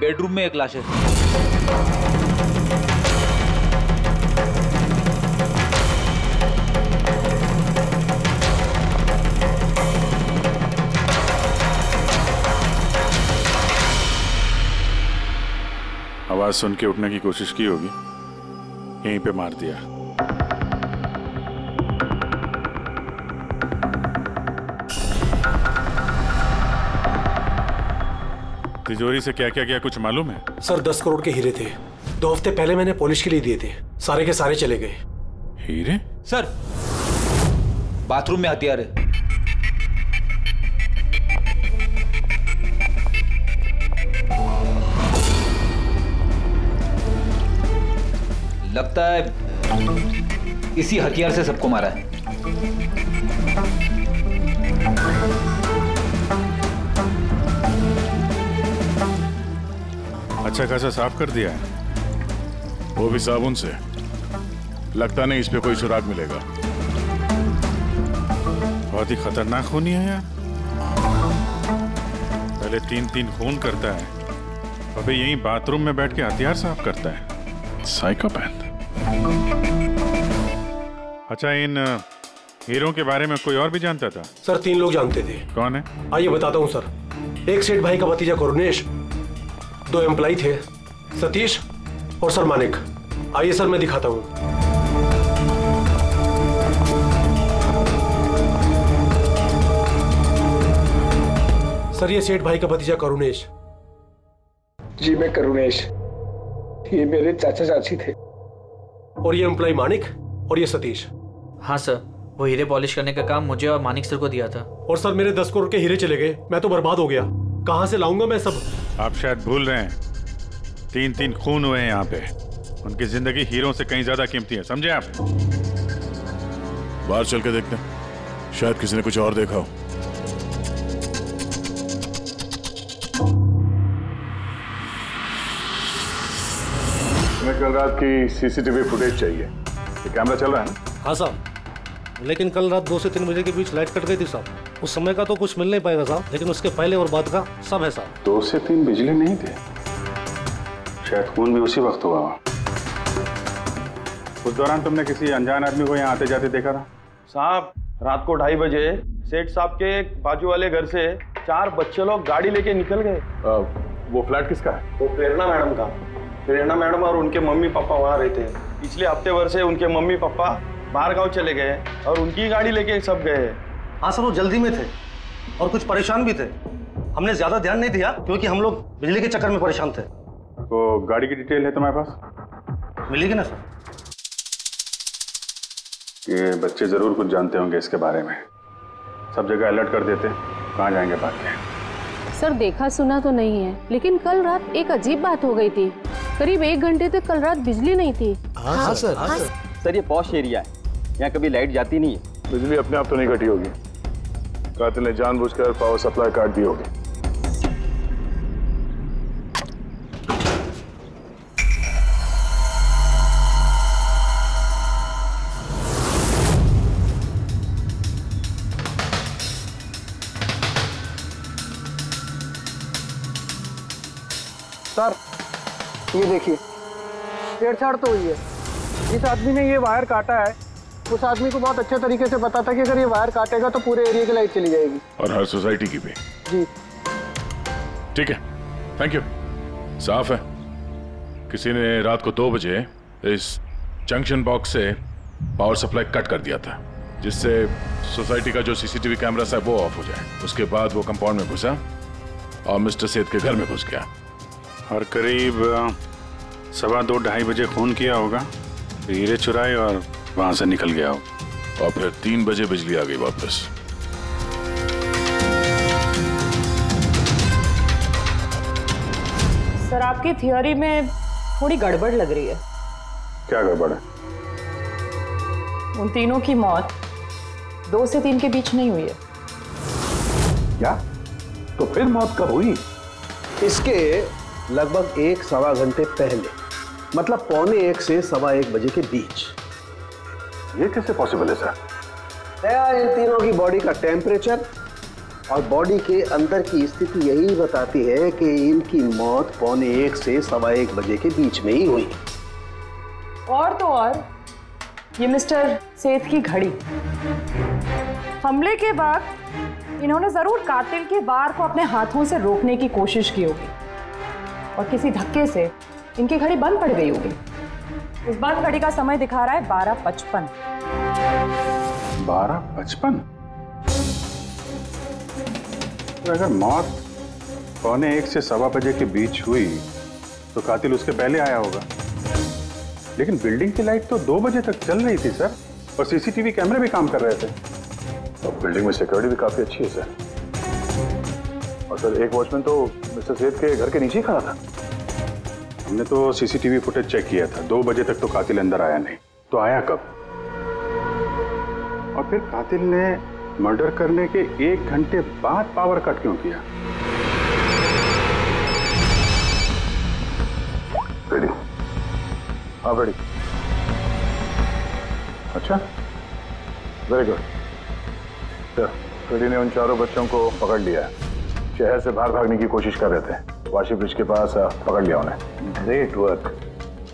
Bedroom में एक लाश है। आवाज सुन के उठने की कोशिश की होगी, यहीं पे मार दिया। तिजोरी से क्या क्या किया कुछ मालूम है? सर 10 करोड़ के हीरे थे, 2 हफ्ते पहले मैंने पॉलिश के लिए दिए थे, सारे के सारे चले गए। हीरे? सर बाथरूम में हथियार है। लगता है इसी हथियार से सबको मारा है। अच्छा खासा साफ कर दिया है, वो भी साबुन से। लगता नहीं इस पे कोई सुराग मिलेगा। बहुत ही खतरनाक खूनी है यार। पहले 3-3 खून करता है, अबे यहीं बाथरूम में बैठ के हथियार साफ करता है। साइकोपैथ। अच्छा, इन हीरों के बारे में कोई और भी जानता था? सर 3 लोग जानते थे। कौन है? आइए बताता हूँ सर। एक सेठ भाई का भतीजा करुणेश, 2 एम्प्लॉय थे, सतीश और सर मानिक। आइए सर मैं दिखाता हूँ। सर ये सेठ भाई का भतीजा करुणेश। जी मैं करुणेश, ये मेरे चाचा चाची थे। और ये एम्प्लॉय मानिक और ये सतीश। हाँ सर, वो हीरे पॉलिश करने का काम मुझे और मानिक सर को दिया था। और सर मेरे 10 करोड़ के हीरे चले गए, मैं तो बर्बाद हो गया। कहां से लाऊंगा मैं सब? आप शायद भूल रहे हैं, 3-3 खून हुए हैं यहाँ पे। उनकी जिंदगी हीरों से कहीं ज्यादा कीमती है, समझे आप? बाहर चल के देखते हैं, शायद किसी ने कुछ और देखा हो। हमें कल रात की सीसीटीवी फुटेज चाहिए। ये कैमरा चल रहा है ना? हाँ साहब, लेकिन कल रात 2 से 3 बजे के बीच लाइट कट गई थी साहब। उस समय का तो कुछ मिल नहीं पाएगा साहब, लेकिन उसके पहले और बाद का सब है साहब। 2 से 3 बिजली नहीं थे, शायद खून भी उसी वक्त हुआ। उस दौरान तुमने किसी अनजान आदमी को यहाँ आते जाते देखा था? साहब रात को 2:30 बजे सेठ साहब के बाजू वाले घर से 4 बच्चे लोग गाड़ी लेके निकल गए। वो फ्लैट किसका है? वो प्रेरणा मैडम का। प्रेरणा मैडम और उनके मम्मी पापा वहाँ रहते हैं। पिछले हफ्ते भर से उनके मम्मी पापा बाहर गांव चले गए और उनकी गाड़ी लेके सब गए। हाँ सर, वो जल्दी में थे और कुछ परेशान भी थे। हमने ज्यादा ध्यान नहीं दिया क्योंकि हम लोग बिजली के चक्कर में परेशान थे। तो गाड़ी की डिटेल है तुम्हारे पास? मिलेगी ना सर? ये बच्चे जरूर कुछ जानते होंगे इसके बारे में। सब जगह अलर्ट कर देते, कहाँ जाएंगे बात के। सर देखा सुना तो नहीं है, लेकिन कल रात एक अजीब बात हो गई थी। करीब 1 घंटे तक कल रात बिजली नहीं थी। हाँ सर। सर ये पॉश एरिया है, यहाँ कभी लाइट जाती नहीं है। बिजली अपने आप तो नहीं कटी होगी, कातिल ने जानबूझकर पावर सप्लाई काट दी होगी। सर ये देखिए, छेड़छाड़ तो हुई है। जिस आदमी ने ये वायर काटा है उस आदमी को बहुत अच्छे तरीके से पता था कि अगर ये वायर काटेगा तो पूरे एरिया की लाइट चली जाएगी, और हर सोसाइटी की भी। जी ठीक है, थैंक यू। साफ है, किसी ने रात को 2 बजे इस जंक्शन बॉक्स से पावर सप्लाई कट कर दिया था, जिससे सोसाइटी का जो सीसीटीवी कैमरा है वो ऑफ हो जाए। उसके बाद वो कंपाउंड में घुसा और मिस्टर सेठ के घर में घुस गया। और करीब 2:15-2:30 बजे खून किया होगा, हीरे चुराए और वहां से निकल गया हो। और फिर 3 बजे बिजली आ गई वापस। सर आपकी थियोरी में थोड़ी गड़बड़ लग रही है। क्या गड़बड़ है? उन तीनों की मौत 2 से 3 के बीच नहीं हुई है। क्या? तो फिर मौत कब हुई? इसके लगभग 1-1.25 घंटे पहले, मतलब 1:45 से 1:15 बजे के बीच। ये कैसे पॉसिबल है सर? इन तीनों की बॉडी का टेम्परेचर और बॉडी के अंदर की स्थिति यही बताती है कि इनकी मौत 1:45 से 1:15 बजे के बीच में ही हुई। और तो और ये मिस्टर सेठ की घड़ी, हमले के बाद इन्होंने जरूर कातिल के वार को अपने हाथों से रोकने की कोशिश की होगी और किसी धक्के से इनकी घड़ी बंद पड़ गई होगी। इस बंद घड़ी का समय दिखा रहा है 12:55। 12:55? तो अगर मौत 1:45 से 1:15 बजे के बीच हुई तो कातिल उसके पहले आया होगा। लेकिन बिल्डिंग की लाइट तो 2 बजे तक चल रही थी सर, और सीसीटीवी कैमरे भी काम कर रहे थे। और बिल्डिंग में सिक्योरिटी भी काफी अच्छी है सर। और सर एक वॉचमैन तो मिस्टर सेठ के घर के नीचे ही खड़ा था। हमने तो सीसीटीवी फुटेज चेक किया था, 2 बजे तक तो कातिल अंदर आया नहीं। तो आया कब? और फिर कातिल ने मर्डर करने के 1 घंटे बाद पावर कट क्यों किया? रेडी? हाँ रेडी। अच्छा, वेरी गुड सर। रेडी ने उन चारों बच्चों को पकड़ लिया है। शहर से बाहर भागने की कोशिश कर रहे थे, वाशी ब्रिज के पास पकड़ लिया उन्हें। Great work.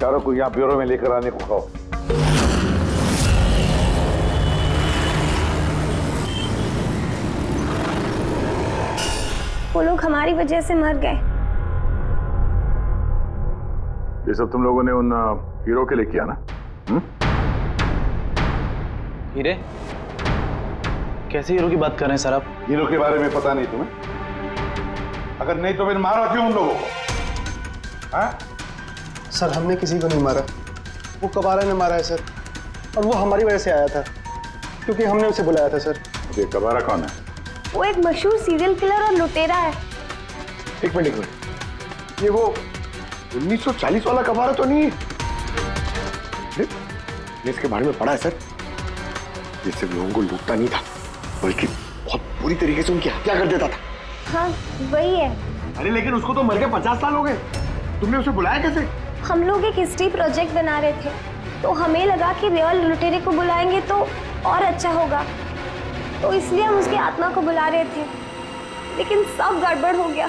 चारों को यहाँ ब्यूरो में लेकर आने को कहो। वो लोग हमारी वजह से मर गए। ये सब तुम लोगों ने उन हीरो के लिए किया ना? हीरे? कैसे हीरो की बात कर रहे हैं सर आप? हीरो के बारे में पता नहीं तुम्हें? अगर नहीं तो फिर मारा क्यों उन लोगों को? हाँ? सर हमने किसी को नहीं मारा, वो कबारा ने मारा है सर। और वो हमारी वजह से आया था क्योंकि हमने उसे बुलाया था सर। ये कबारा कौन है? वो एक मशहूर सीरियल किलर और लुटेरा है। एक मिनट, ये वो 1940 वाला कबारा तो नहीं है? इसके बारे में पढ़ा है सर। ये सिर्फ लोगों को लूटता नहीं था, बल्कि बहुत बुरी तरीके से उनकी हत्या कर देता था। हाँ वही है। अरे लेकिन उसको तो मर के 50 साल हो गए। तुमने उसे बुलाया कैसे? हम लोग एक हिस्ट्री प्रोजेक्ट बना रहे थे, तो हमें लगा कि रियल लुटेरे को बुलाएंगे तो और अच्छा होगा, तो इसलिए हम उसकी आत्मा को बुला रहे थे। लेकिन सब गड़बड़ हो गया।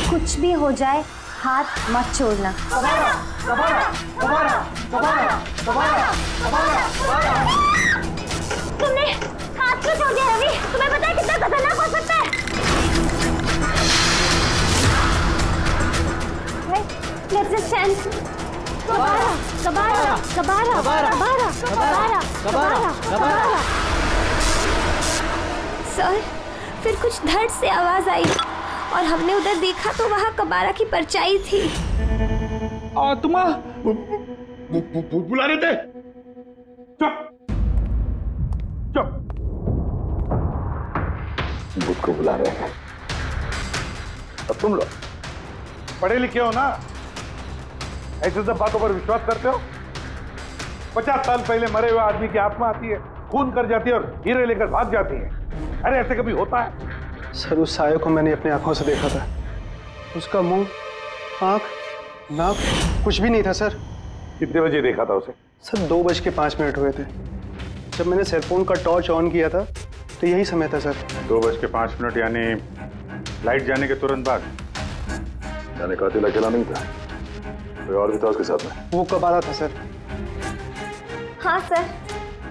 कुछ भी हो जाए हाथ मत छोड़ना। कबारा, कबारा, कबारा, कबारा, कबारा, कबारा, कबारा। तुमने हाथ क्यों छोड़ दिया रवि? तुम्हें पता है कितना खतरनाक हो सकता है? Let's just stand. कबारा, कबारा, कबारा, कबारा, कबारा, कबारा, कबारा। सर, फिर कुछ धड़ से आवाज आई और हमने उधर देखा तो वहाँ कबारा की परछाई थी। आत्मा बुला रहे थे। चुप चुप। भूत को बुला रहे हैं। अब तुम लोग पढ़े लिखे हो ना, ऐसे सब बातों पर विश्वास करते हो? 50 साल पहले मरे हुए आदमी की आत्मा आती है, खून कर जाती है और हीरे लेकर भाग जाती है। अरे ऐसे कभी होता है? सर उस साये को मैंने अपनी आंखों से देखा था। उसका मुंह, आंख, नाक कुछ भी नहीं था सर। कितने बजे देखा था उसे? सर 2:05 हुए थे। जब मैंने सेलफोन का टॉर्च ऑन किया था तो यही समय था सर। 2:05 यानी लाइट जाने के तुरंत बाद? यानी कातिल अकेला नहीं था, कोई और भी था उसके साथ में? वो कबारा था सर। हाँ सर,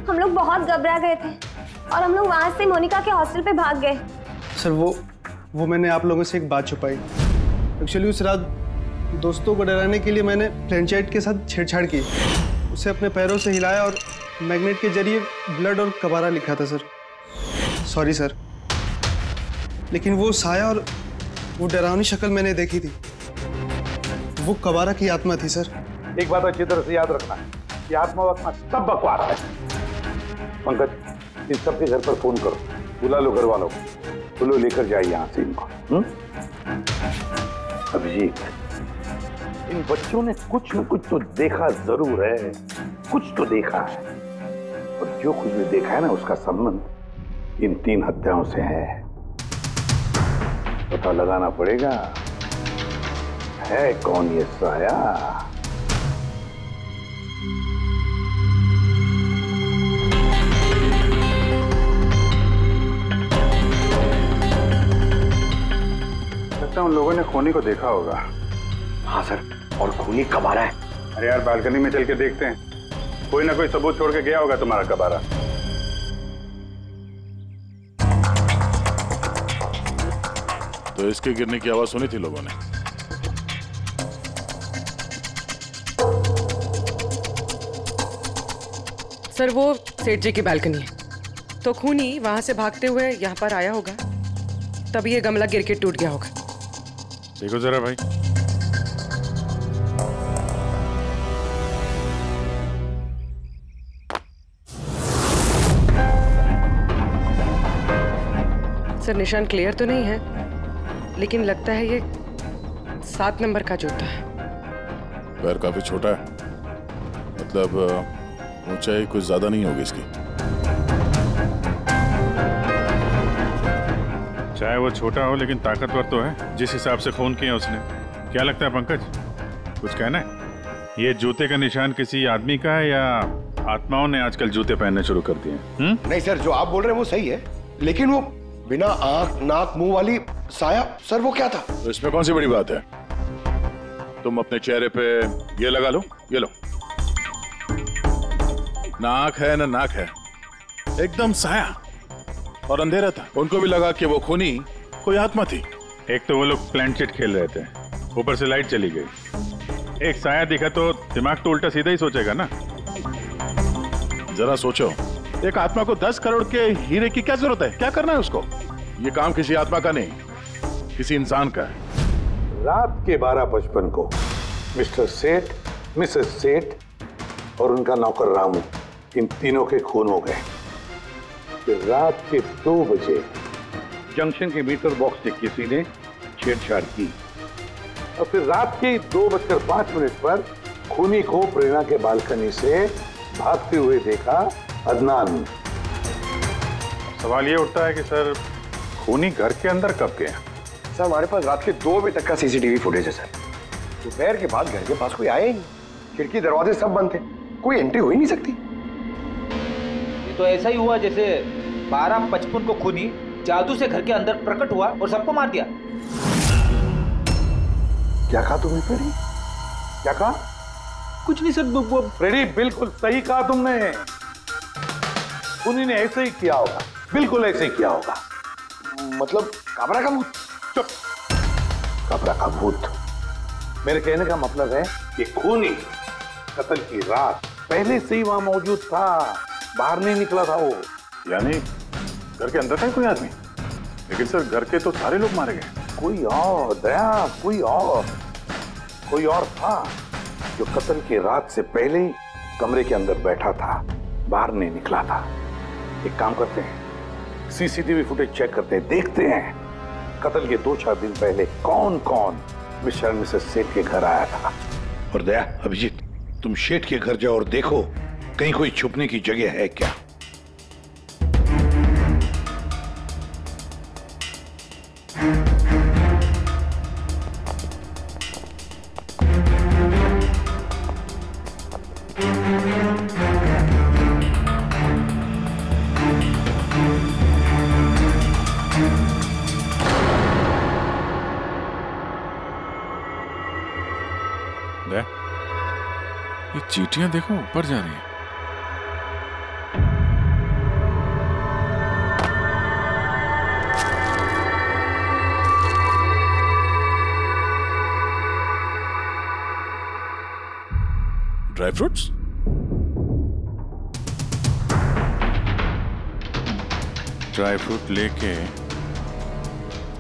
हम लोग बहुत घबरा गए थे और हम लोग वहां से मोनिका के हॉस्टल पे भाग गए। सर वो मैंने आप लोगों से एक बात छुपाई। एक्चुअली उस रात दोस्तों को डराने के लिए मैंने फ्रेंचाइट के साथ छेड़छाड़ की। उसे अपने पैरों से हिलाया और मैग्नेट के जरिए ब्लड और कबारा लिखा था सर। सॉरी सर, लेकिन वो साया और वो डरावनी शक्ल मैंने देखी थी, वो कबारा की आत्मा थी सर। एक बात अच्छी तरह से याद रखना है, ये आत्मा वात्मा सब बकवास है। पंकज, इन सबके घर पर फोन करो, बुला लो घर वालों को, बोलो लेकर जाए यहाँ से इनको। अभिजीत, इन बच्चों ने कुछ न कुछ तो देखा जरूर है, कुछ तो देखा है, और जो कुछ भी देखा है ना उसका संबंध इन 3 हत्याओं से है। पता लगाना पड़ेगा है कौन ये साया। लगता है उन लोगों ने खूनी को देखा होगा। हाँ सर, और खूनी कब आ रहा है? अरे यार बालकनी में चल के देखते हैं, कोई ना कोई सबूत छोड़ के गया होगा तुम्हारा कबारा। तो इसके गिरने की आवाज सुनी थी लोगों ने? सर वो सेठ जी की बालकनी है, तो खूनी वहां से भागते हुए यहाँ पर आया होगा, तभी ये गमला गिर के टूट गया होगा। देखो जरा भाई। सर निशान क्लियर तो नहीं है, लेकिन लगता है ये 7 नंबर का जूता है। पैर काफी छोटा है, मतलब ऊंचाई कुछ ज्यादा नहीं होगी इसकी। चाहे वो छोटा हो लेकिन ताकतवर तो है, जिस हिसाब से खून किया उसने। क्या लगता है पंकज, कुछ कहना है? ये जूते का निशान किसी आदमी का है या आत्माओं ने आजकल जूते पहनने शुरू कर दिए? नहीं सर, जो आप बोल रहे हैं वो सही है, लेकिन वो बिना आंख नाक मुंह वाली साया, सर वो क्या था? तो इसमें कौन सी बड़ी बात है? तुम अपने चेहरे पे ये लगा लो, ये लो। ना आंख है ना नाक है, एकदम साया और अंधेरा था। उनको भी लगा कि वो खूनी कोई आत्मा थी। एक तो वो लोग प्लेनचेट खेल रहे थे, ऊपर से लाइट चली गई। एक साया दिखा तो दिमाग तो उल्टा सीधा ही सोचेगा ना। जरा सोचो, एक आत्मा को 10 करोड़ के हीरे की क्या जरूरत है? क्या करना है उसको? ये काम किसी आत्मा का नहीं, किसी इंसान का है। रात के 12:55 को मिस्टर सेठ, मिसेस सेठ और उनका नौकर रामू, इन तीनों के खून हो गए। फिर रात के 2 बजे जंक्शन के मीटर बॉक्स से किसी ने छेड़छाड़ की और फिर रात के 2:05 पर खूनी को प्रेरणा के बालकनी से भागते हुए देखा अदनान। सवाल ये उठता है कि सर खूनी घर के अंदर कब गया? सर हमारे पास रात के 2 बजे तक का सीसीटीवी फुटेज है सर। दोपहर के बाद घर के पास कोई आया ही नहीं, खिड़की दरवाजे सब बंद थे, कोई एंट्री हो ही नहीं सकती। ये तो ऐसा ही हुआ जैसे 12:55 को खूनी जादू से घर के अंदर प्रकट हुआ और सबको मार दिया। क्या कहा तुमने फ्रेडी? क्या कहा? कुछ नहीं सर। फ्रेडी बिल्कुल सही कहा तुमने, खूनी ने ऐसे ही किया होगा, बिल्कुल ऐसे ही किया होगा। मतलब काबरा का भूत? चुप, काबरा का भूत। मेरे कहने का मतलब है कि खूनी कत्ल की रात पहले से ही वहां मौजूद था, बाहर नहीं निकला था वो। यानी घर के अंदर था कोई आदमी? लेकिन सर घर के तो सारे लोग मारे गए। कोई और दया, कोई और था जो कत्ल की रात से पहले ही कमरे के अंदर बैठा था, बाहर नहीं निकला था। एक काम करते हैं, सीसीटीवी फुटेज चेक करते हैं, देखते हैं कत्ल के 2-4 दिन पहले कौन कौन मिस्टर मिसेस सेठ के घर आया था। और दया, अभिजीत, तुम सेठ के घर जाओ और देखो कहीं कोई छुपने की जगह है क्या। ये चींटियां देखो ऊपर जा रही हैं। Dry fruits? ड्राई फ्रूट लेके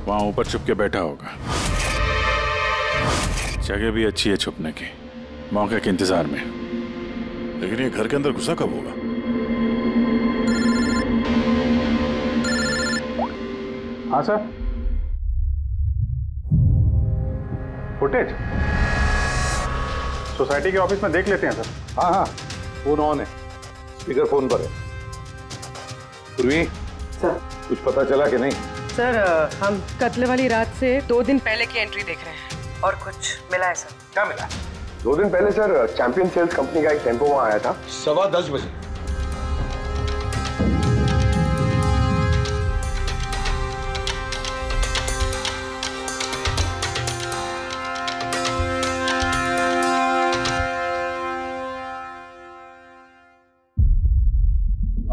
वहां ऊपर छुप के बैठा होगा। जगह भी अच्छी है छुपने की, मौके के इंतजार में। लेकिन ये घर के अंदर घुसा कब होगा? हाँ सर, फुटेज सोसाइटी के ऑफिस में देख लेते हैं सर। हाँ हाँ, फोन ऑन है, स्पीकर फोन पर है। पूर्वी सर, कुछ पता चला कि नहीं? सर हम कत्ल वाली रात से 2 दिन पहले की एंट्री देख रहे हैं और कुछ मिला है सर। क्या मिला? 2 दिन पहले सर चैंपियन सेल्स कंपनी का एक टेम्पो वहां आया था 10:15 बजे।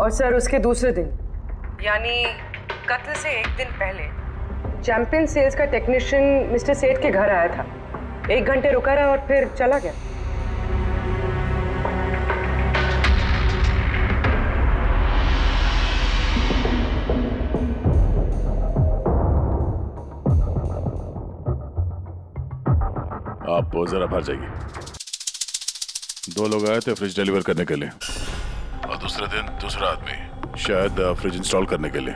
और सर उसके दूसरे दिन यानी कत्ल से एक दिन पहले चैंपियन सेल्स का टेक्नीशियन मिस्टर सेठ के घर आया था। 1 घंटे रुका रहा और फिर चला गया। आप जरा बाहर जाइए। 2 लोग आए थे फ्रिज डिलीवर करने के लिए और दूसरे दिन दूसरा आदमी शायद फ्रिज इंस्टॉल करने के लिए,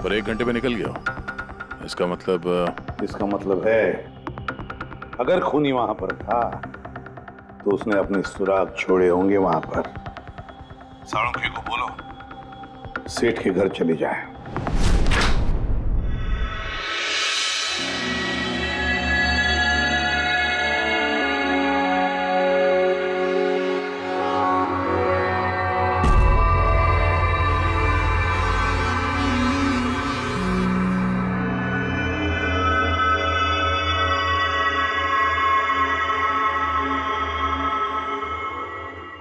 पर 1 घंटे में निकल गया। इसका मतलब है अगर खूनी वहां पर था तो उसने अपने सुराग छोड़े होंगे वहां पर। साळुंखे को बोलो सेठ के घर चले जाए।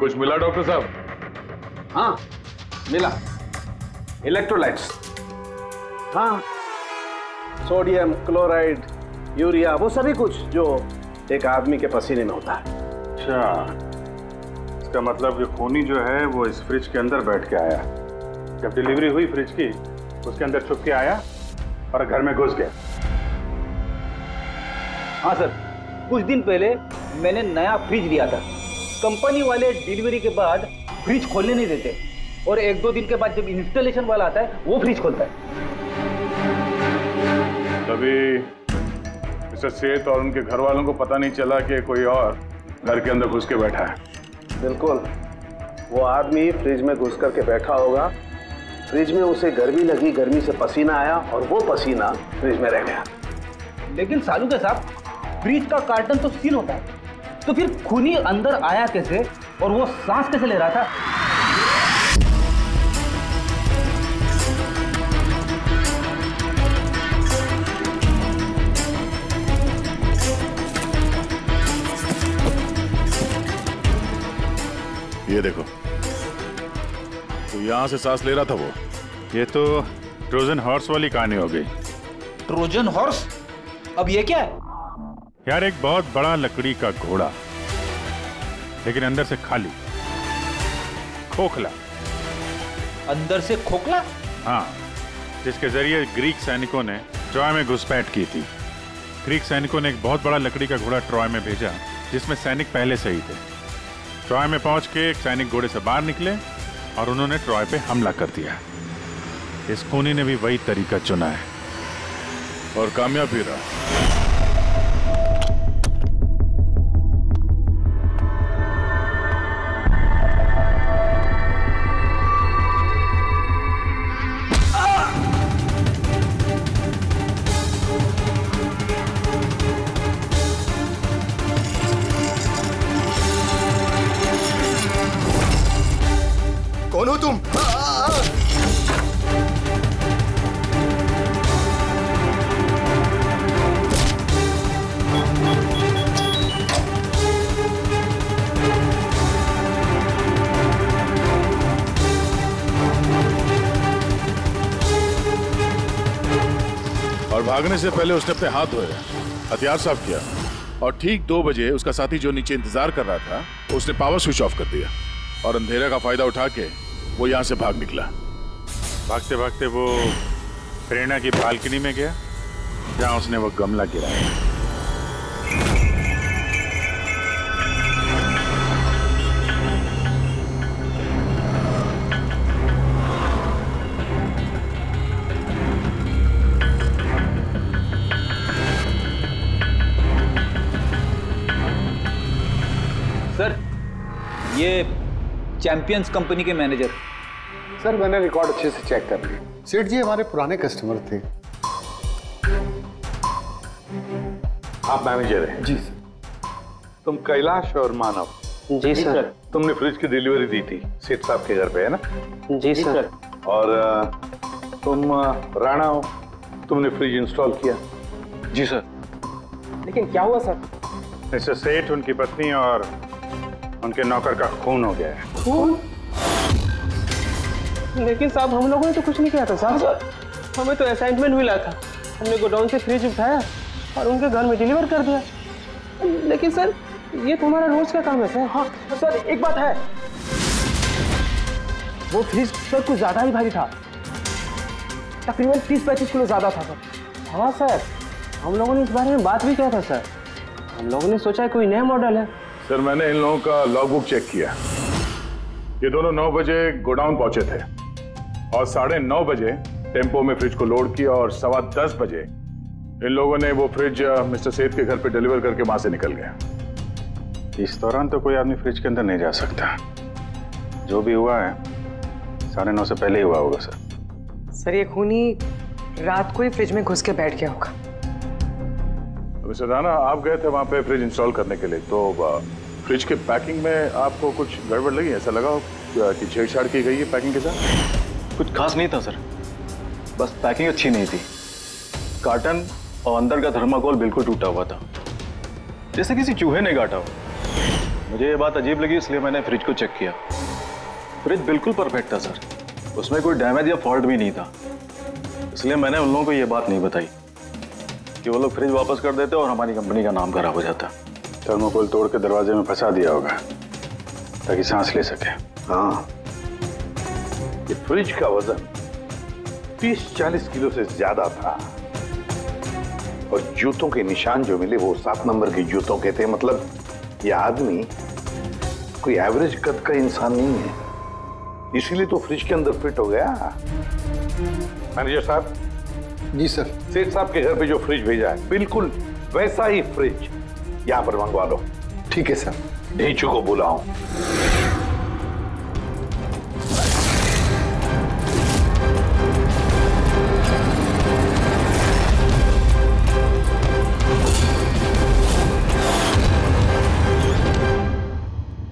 कुछ मिला डॉक्टर साहब? हाँ मिला, इलेक्ट्रोलाइट्स। हाँ, सोडियम, क्लोराइड, यूरिया, वो सभी कुछ जो एक आदमी के पसीने में होता है। अच्छा, इसका मतलब कि खूनी जो है वो इस फ्रिज के अंदर बैठ के आया। जब डिलीवरी हुई फ्रिज की उसके अंदर छुप के आया और घर में घुस गया। हाँ सर, कुछ दिन पहले मैंने नया फ्रिज लिया था। कंपनी वाले डिलीवरी के बाद फ्रिज खोलने नहीं देते और 1-2 दिन के बाद जब इंस्टॉलेशन वाला आता है वो फ्रिज खोलता है। तभी मिस्टर सेठ और उनके घर वालों को पता नहीं चला कि कोई और घर के अंदर घुस के बैठा है। बिल्कुल, वो आदमी फ्रिज में घुस करके बैठा होगा। फ्रिज में उसे गर्मी लगी, गर्मी से पसीना आया और वो पसीना फ्रिज में रह गया। लेकिन सालू साहब, फ्रिज का कार्टन तो सील होता है, तो फिर खूनी अंदर आया कैसे और वो सांस कैसे ले रहा था? ये देखो, तो यहां से सांस ले रहा था वो। ये तो ट्रोजन हॉर्स वाली कहानी हो गई। Trojan horse? अब ये क्या है? यार, एक बहुत बड़ा लकड़ी का घोड़ा, लेकिन अंदर से खाली, खोखला। अंदर से खोखला? हाँ, जिसके जरिए ग्रीक सैनिकों ने ट्रॉय में घुसपैठ की थी। ग्रीक सैनिकों ने एक बहुत बड़ा लकड़ी का घोड़ा ट्रॉय में भेजा जिसमें सैनिक पहले से ही थे। ट्रॉय में पहुंच के एक सैनिक घोड़े से बाहर निकले और उन्होंने ट्रॉय पे हमला कर दिया। इस खूनी ने भी वही तरीका चुना है और कामयाब भी रहा। कौन हो तुम? और भागने से पहले उसने अपने हाथ धोए, हथियार साफ किया और ठीक 2 बजे उसका साथी जो नीचे इंतजार कर रहा था उसने पावर स्विच ऑफ कर दिया और अंधेरे का फायदा उठा के वो यहाँ से भाग निकला। भागते भागते वो प्रेरणा की बालकनी में गया जहाँ उसने वो गमला गिराया। सर, ये चैंपियंस कंपनी के मैनेजर। सर, मैंने रिकॉर्ड अच्छे से चेक कर लिया। सेठ जी हमारे पुराने कस्टमर थे। आप मैनेजर हैं? जी सर। तुम कैलाश और मानव? जी सर। तुमने फ्रिज की डिलीवरी दी थी सेठ साहब के घर पे, है ना? जी सर। और तुम राणा हो, तुमने फ्रिज इंस्टॉल किया? जी सर। लेकिन क्या हुआ सर? मिस्टर सेठ, उनकी पत्नी और उनके नौकर का खून हो गया है। खून? लेकिन साहब हम लोगों ने तो कुछ नहीं किया था साहब। हमें तो असाइनमेंट मिला था, हमने गोडाउन से फ्रिज उठाया और उनके घर में डिलीवर कर दिया। लेकिन सर ये तुम्हारा रोज का काम है सर। हाँ सर एक बात है, वो फ्रिज सर कुछ ज्यादा ही भारी था, तकरीबन 30-35 किलो ज्यादा था सर। हाँ सर हम लोगों ने इस बारे में बात भी किया था सर। हम लोगों ने सोचा कोई नया मॉडल है। सर मैंने इन लोगों का लॉगबुक चेक किया, ये दोनों 9 बजे गोडाउन पहुंचे थे और 9:30 बजे टेम्पो में फ्रिज को लोड किया और 10:15 बजे इन लोगों ने वो फ्रिज मिस्टर सेठ के घर पे डिलीवर करके वहां से निकल गए। इस दौरान तो कोई आदमी फ्रिज के अंदर नहीं जा सकता। जो भी हुआ है 9:30 से पहले ही हुआ होगा सर। सर ये खूनी रात को ही फ्रिज में घुस के बैठ गया होगा। मिस्टर राणा आप गए थे वहां पे फ्रिज इंस्टॉल करने के लिए, तो फ्रिज के पैकिंग में आपको कुछ गड़बड़ लगी? ऐसा लगा कि छेड़छाड़ की गई है पैकिंग के साथ? कुछ खास नहीं था सर, बस पैकिंग अच्छी नहीं थी। कार्टन और अंदर का थर्माकोल बिल्कुल टूटा हुआ था, जैसे किसी चूहे ने काटा हो। मुझे ये बात अजीब लगी इसलिए मैंने फ्रिज को चेक किया। फ्रिज बिल्कुल परफेक्ट था सर, उसमें कोई डैमेज या फॉल्ट भी नहीं था। इसलिए मैंने उन लोगों को ये बात नहीं बताई कि वो लोग फ्रिज वापस कर देते और हमारी कंपनी का नाम खराब हो जाता। थर्माकोल तोड़ के दरवाजे में फंसा दिया होगा ताकि सांस ले सके। हाँ, ये फ्रिज का वजन 30-40 किलो से ज्यादा था और जूतों के निशान जो मिले वो 7 नंबर के जूतों के थे। मतलब ये आदमी कोई एवरेज कद का इंसान नहीं है, इसीलिए तो फ्रिज के अंदर फिट हो गया। मैनेजर साहब। जी सर। सेठ साहब के घर पे जो फ्रिज भेजा है बिल्कुल वैसा ही फ्रिज यहां पर मंगवा लो। ठीक है सर। ढेंचू को बुलाओ।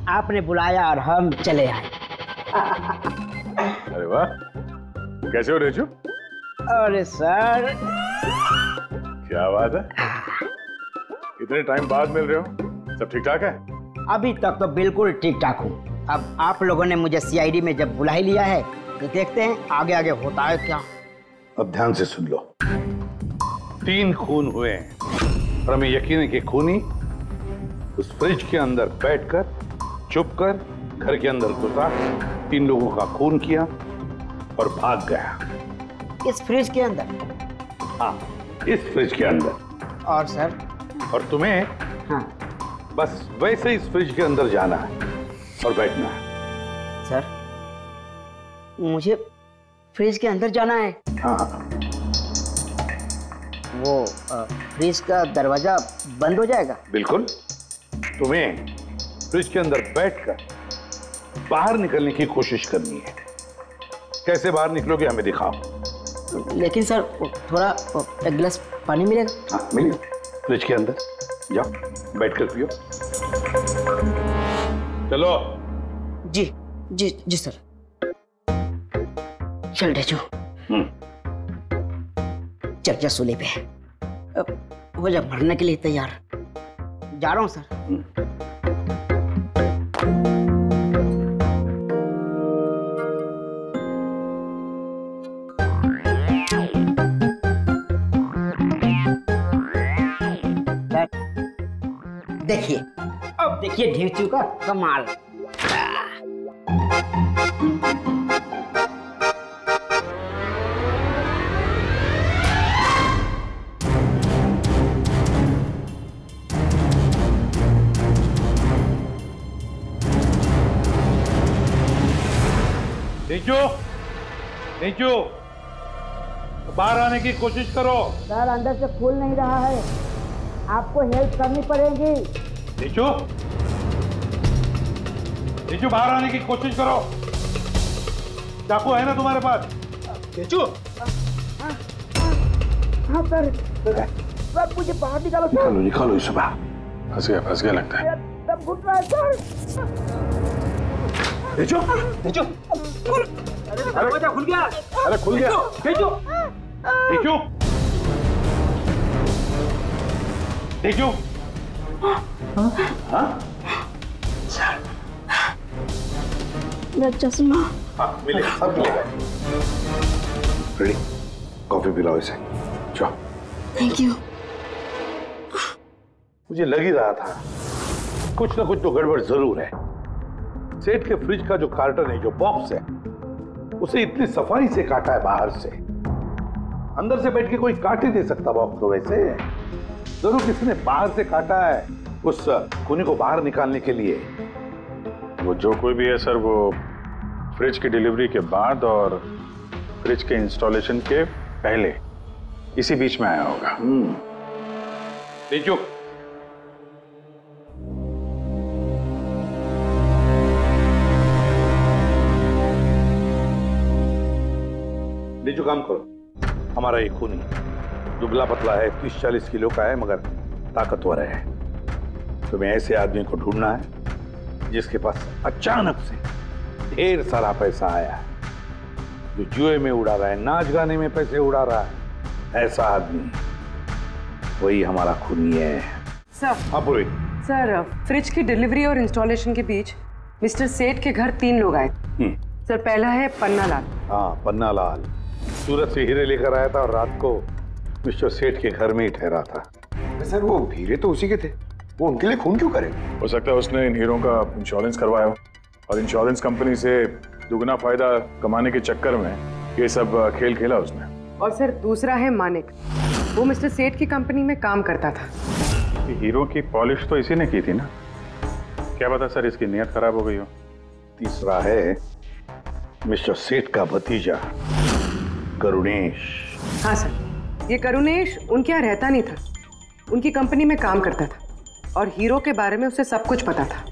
आपने बुलाया और हम चले आए। अरे वाह, कैसे हो रेजू? अरे सर क्या बात है, इतने टाइम बाद मिल रहे हो, सब ठीक ठाक है? अभी तक तो बिल्कुल ठीक ठाक हूँ। अब आप लोगों ने मुझे सीआईडी में जब बुला ही लिया है तो देखते हैं आगे आगे होता है क्या। अब ध्यान से सुन लो। 3 खून हुए हैं और हमें यकीन है कि खूनी उस फ्रिज के अंदर बैठकर चुपकर घर के अंदर घुसा, 3 लोगों का खून किया और भाग गया। इस फ्रिज के अंदर? हाँ, इस फ्रिज के अंदर। और सर? और तुम्हें हाँ, बस वैसे इस फ्रिज के अंदर जाना है और बैठना है। सर मुझे फ्रिज के अंदर जाना है? हाँ। वो फ्रिज का दरवाजा बंद हो जाएगा? बिल्कुल। तुम्हें फ्रिज के अंदर बैठकर बाहर निकलने की कोशिश करनी है। कैसे बाहर निकलोगे हमें दिखाओ। लेकिन सर थोड़ा एक गिलास पानी मिलेगा? हाँ मिलेगा, फ्रिज के अंदर जाओ, बैठकर पियो। चलो। जी जी जी सर। चल ढेचू, चल जा सूली पे, हो जा मरने के लिए तैयार। जा रहा हूँ सर। देखिए, अब देखिए ढेंचू का कमाल। ढेंचू, ढेंचू, बाहर आने की कोशिश करो। सर अंदर से खुल नहीं रहा है, आपको हेल्प करनी पड़ेगी। ढेंचू, ढेंचू बाहर आने की कोशिश करो। चाकू है ना तुम्हारे पास? ढेंचू। हाँ सर, सर मुझे बाहर निकालो। निकालो निकालो इसे बाहर। फंस गया लगता है। सब घुट रहा है सर। ढेंचू, ढेंचू, दरवाजा खुल गया। अरे खुल गया। ढेंचू, ढेंचू, ढेंचू। हाँ? मेरा चश्मा। हाँ मिलेगा, सब मिलेगा। रेडी, कॉफी पिलाओ इसे। चलो। Thank you. मुझे लग ही रहा था कुछ ना कुछ तो गड़बड़ जरूर है। सेठ के फ्रिज का जो कार्टन है, जो बॉक्स है, उसे इतनी सफाई से काटा है बाहर से। अंदर से बैठ के कोई काट ही दे सकता बॉक्स को वैसे। जरूर किसी ने बाहर से काटा है उस खूनी को बाहर निकालने के लिए। वो जो कोई भी है सर, वो फ्रिज की डिलीवरी के बाद और फ्रिज के इंस्टॉलेशन के पहले इसी बीच में आया होगा। लीचू, लीचू काम करो। हमारा ये खूनी दुबला पतला है, 30-40 किलो का है, मगर ताकतवर है। तुम्हें ऐसे आदमी को ढूंढना है जिसके पास अचानक से ढेर सारा पैसा आया है, जो जुए में उड़ा रहा है, नाच गाने में पैसे उड़ा रहा है। ऐसा आदमी, वही हमारा खूनी है। सर। हाँ पूरी। सर, फ्रिज की डिलीवरी और इंस्टॉलेशन के बीच मिस्टर सेठ के घर 3 लोग आए। सर, पहला है पन्ना लाल। हाँ, पन्ना लाल सूरत से हीरे लेकर आया था और रात को मिस्टर सेठ के घर में ही ठहरा था। सर, वो हीरे तो उसी के थे, वो उनके लिए खून क्यों करे? हो सकता है उसने इन हीरों का इंश्योरेंस करवाया हो और इंश्योरेंस कंपनी से दुगना फायदा कमाने के चक्कर में ये सब खेल खेला उसने। और सर, दूसरा है मानिक। वो मिस्टर सेठ की कंपनी में काम करता था। हीरो की पॉलिश तो इसी ने की थी ना, क्या पता सर इसकी नीयत खराब हो गई हो। तीसरा है मिस्टर सेठ का भतीजा करुणेश। हाँ सर, ये करुणेश उनके यहाँ रहता नहीं था, उनकी कंपनी में काम करता था और हीरो के बारे में उसे सब कुछ पता था।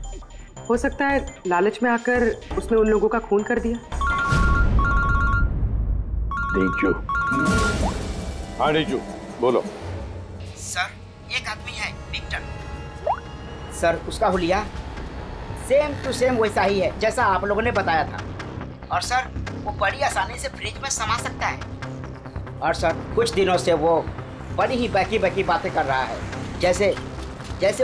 हो सकता है लालच में आकर उसने उन लोगों का खून कर दिया। Thank you. हाँ रीजू, बोलो। सर, एक आदमी है विक्टर। सर, उसका हुलिया सेम टू सेम वैसा ही है जैसा आप लोगों ने बताया था। और सर, वो बड़ी आसानी से फ्रिज में समा सकता है। और सर, कुछ दिनों से वो बड़ी ही बकी बकी बातें कर रहा है, जैसे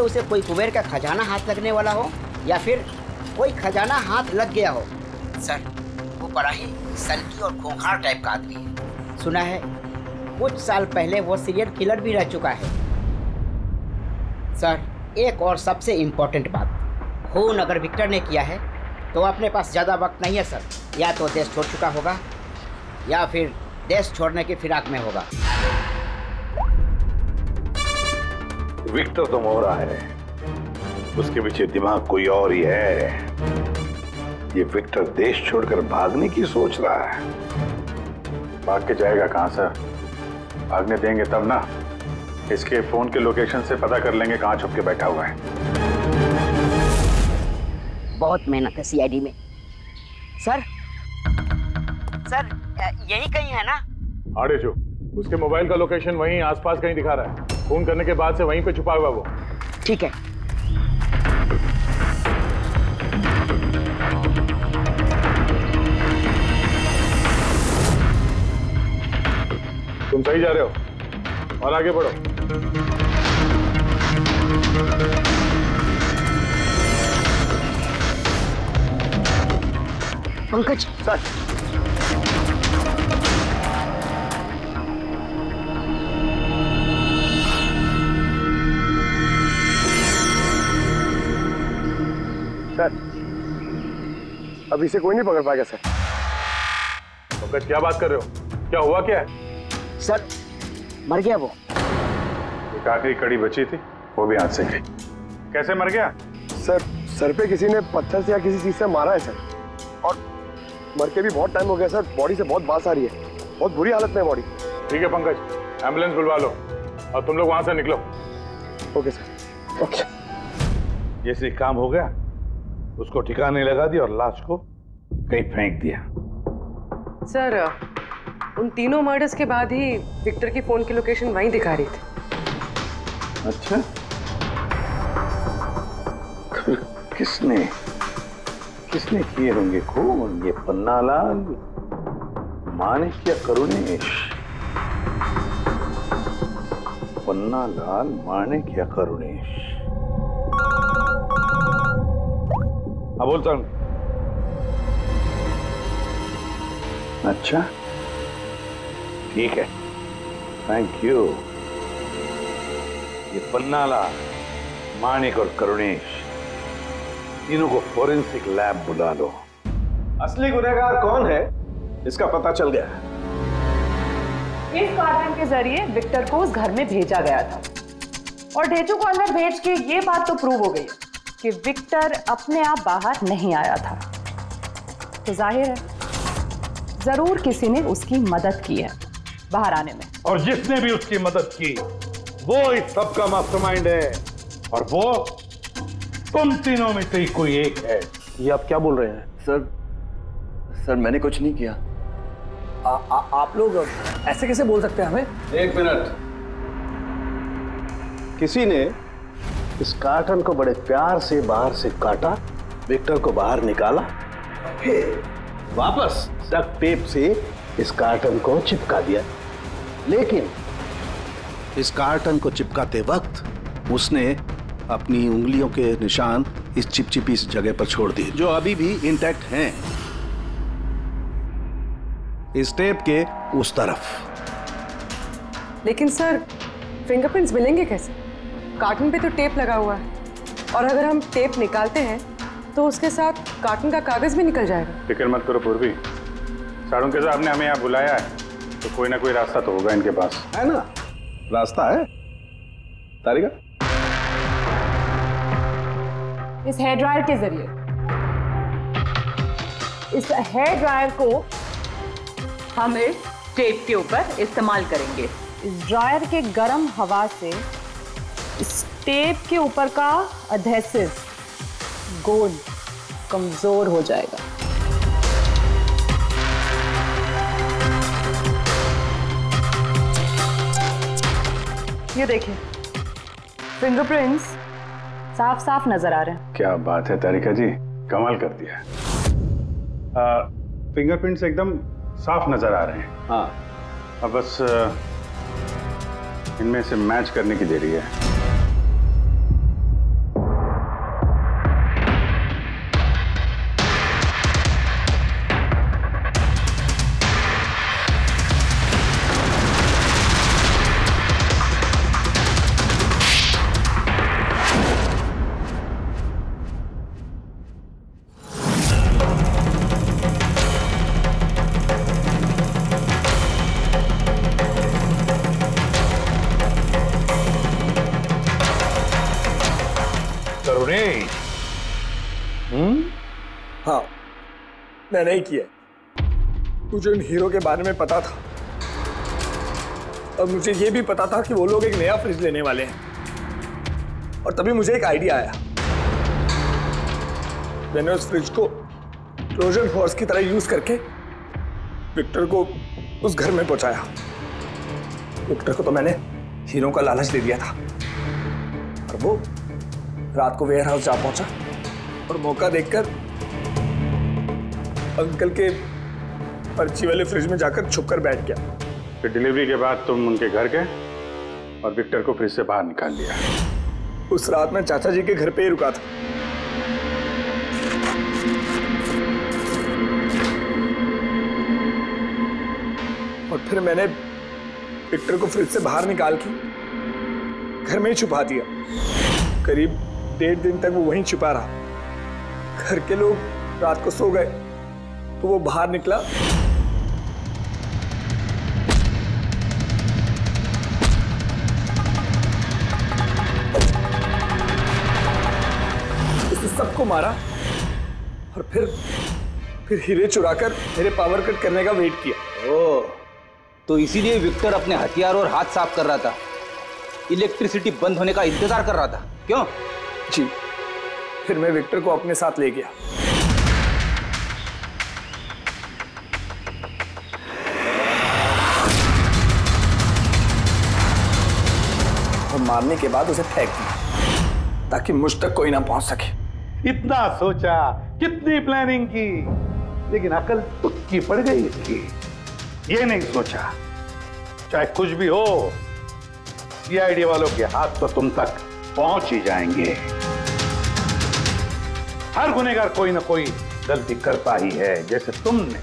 उसे कोई कुबेर का खजाना हाथ लगने वाला हो या फिर कोई खजाना हाथ लग गया हो। सर, वो बड़ा ही सल्की और खूंखार टाइप का आदमी है। सुना है कुछ साल पहले वो सीरियल किलर भी रह चुका है। सर, एक और सबसे इम्पोर्टेंट बात, खून अगर विक्टर ने किया है तो अपने पास ज़्यादा वक्त नहीं है सर। या तो देश छोड़ चुका होगा या फिर देश छोड़ने की फिराक में होगा। विक्टर तो मोहरा है, उसके पीछे दिमाग कोई और ही है। ये विक्टर देश छोड़कर भागने की सोच रहा है। भाग के जाएगा कहाँ सर? भागने देंगे तब ना। इसके फोन के लोकेशन से पता कर लेंगे कहाँ छुप के बैठा हुआ है। बहुत मेहनत है सीआईडी में। सर, यही कहीं है ना? हाँ रेजू, उसके मोबाइल का लोकेशन वहीं आसपास कहीं दिखा रहा है। फोन करने के बाद से वहीं पे छुपा हुआ वो। ठीक है। तुम सही जा रहे हो और आगे बढ़ो। पंकज सर, अभी से कोई नहीं पकड़ पाएगा सर। पंकज, क्या बात कर रहे हो? क्या हुआ क्या है? सर, मर गया वो। एक आखिरी कड़ी बची थी, वो भी हाथ से गई। कैसे मर गया? सर, सर पे किसी ने पत्थर से या किसी चीज से मारा है सर, और मर के भी बहुत टाइम हो गया सर। बॉडी से बहुत बांस आ रही है, बहुत बुरी हालत में है बॉडी। ठीक है पंकज, एम्बुलेंस बुलवा लो और तुम लोग वहां से निकलो। Okay sir. ओके। जैसे काम हो गया, उसको ठिकाने लगा दिया और लाश को कहीं फेंक दिया। सर, उन तीनों मर्डर्स के बाद ही विक्टर की फोन की लोकेशन वहीं दिखा रही थी। अच्छा, तो किसने किए होंगे खून? ये पन्ना लाल, मानिक या करुणेश? पन्ना लाल, मानिक या करुणेश? हाँ बोलता हूँ। अच्छा ठीक है, थैंक यू। ये पन्नाला, मानिक और करुणेश तीनों को फोरेंसिक लैब बुला लो। असली गुनहगार कौन है इसका पता चल गया। इस कार्टन के जरिए विक्टर को उस घर में भेजा गया था और ढेचू को अंदर भेज के ये बात तो प्रूव हो गई कि विक्टर अपने आप बाहर नहीं आया था। तो जाहिर है जरूर किसी ने उसकी मदद की है बाहर आने में। और जिसने भी उसकी मदद की वो इस सब का मास्टरमाइंड है, और वो तुम तीनों में से ही कोई एक है। ये आप क्या बोल रहे हैं? सर मैंने कुछ नहीं किया। आप लोग ऐसे कैसे बोल सकते हैं हमें? एक मिनट। किसी ने इस कार्टन को बड़े प्यार से बाहर से काटा, विक्टर को बाहर निकाला, फिर वापस डक्ट टेप से इस कार्टन को चिपका दिया। लेकिन इस कार्टन को चिपकाते वक्त उसने अपनी उंगलियों के निशान इस चिपचिपी इस जगह पर छोड़ दिए, जो अभी भी इंटैक्ट हैं, इस टेप के उस तरफ। लेकिन सर फिंगरप्रिंट्स मिलेंगे कैसे? कार्टन पे तो टेप लगा हुआ है, और अगर हम टेप निकालते हैं तो उसके साथ कार्टन का कागज भी निकल जाएगा। फिक्र मत करो पूर्वी, साड़ू साहब ने हमें यहाँ बुलाया है तो कोई ना कोई रास्ता तो होगा इनके पास। है ना, रास्ता है। तारिका, इस हेयर ड्रायर के जरिए इस हेयर ड्रायर को हम इस टेप के ऊपर इस्तेमाल करेंगे। इस ड्रायर के गर्म हवा से इस टेप के ऊपर का एडहेसिव गोंद कमजोर हो जाएगा। ये देखिए, फिंगरप्रिंट्स साफ साफ नजर आ रहे हैं। क्या बात है तारिका जी, कमाल कर दिया। फिंगरप्रिंट्स एकदम साफ नजर आ रहे हैं। हाँ, अब बस इनमें से मैच करने की देरी है। हाँ, मैं नहीं किया। मुझे उन हीरो के बारे में पता था, और मुझे ये भी पता था कि वो लोग एक नया फ्रिज लेने वाले हैं। और तभी मुझे एक आइडिया आया। मैंने उस फ्रिज को ट्रोजन हॉर्स की तरह यूज करके विक्टर को उस घर में पहुंचाया। विक्टर को तो मैंने हीरो का लालच दे दिया था, और वो रात को वेयर हाउस जा पहुंचा और मौका देखकर अंकल के पर्ची वाले फ्रिज में जाकर छुपकर बैठ गया। फिर डिलीवरी के बाद तुम उनके घर गए और विक्टर को फ्रिज से बाहर निकाल लिया। उस रात मैं चाचा जी के घर पे ही रुका था। और फिर मैंने विक्टर को फ्रिज से बाहर निकाल के घर में ही छुपा दिया। करीब 1.5 दिन तक वो वहीं छुपा रहा। घर के लोग रात को सो गए तो वो बाहर निकला। उसने सबको मारा और फिर हीरे चुराकर मेरे पावर कट करने का वेट किया। ओह, तो इसीलिए विक्टर अपने हथियार और हाथ साफ कर रहा था, इलेक्ट्रिसिटी बंद होने का इंतजार कर रहा था, क्यों? जी, फिर मैं विक्टर को अपने साथ ले गया। और मारने के बाद उसे फेंक दिया ताकि मुझ तक कोई ना पहुंच सके। इतना सोचा, कितनी प्लानिंग की, लेकिन अकल तुक्की पड़ गई इसकी। ये नहीं सोचा चाहे कुछ भी हो, सीआईडी वालों के हाथ तो तुम तक पहुंच ही जाएंगे। हर गुनहगार कोई ना कोई गलती करता ही है, जैसे तुमने।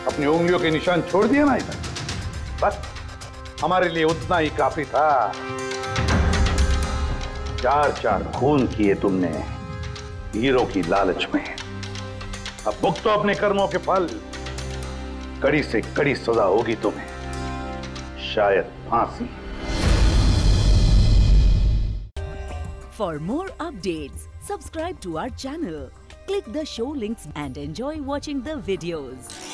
अपनी उंगलियों के निशान छोड़ दिए ना इधर, बस हमारे लिए उतना ही काफी था। 4 खून किए तुमने हीरो की लालच में। अब भुगतो अपने कर्मों के फल। कड़ी से कड़ी सजा होगी तुम्हें, शायद फांसी। For more updates, subscribe to our channel, click the show links and enjoy watching the videos.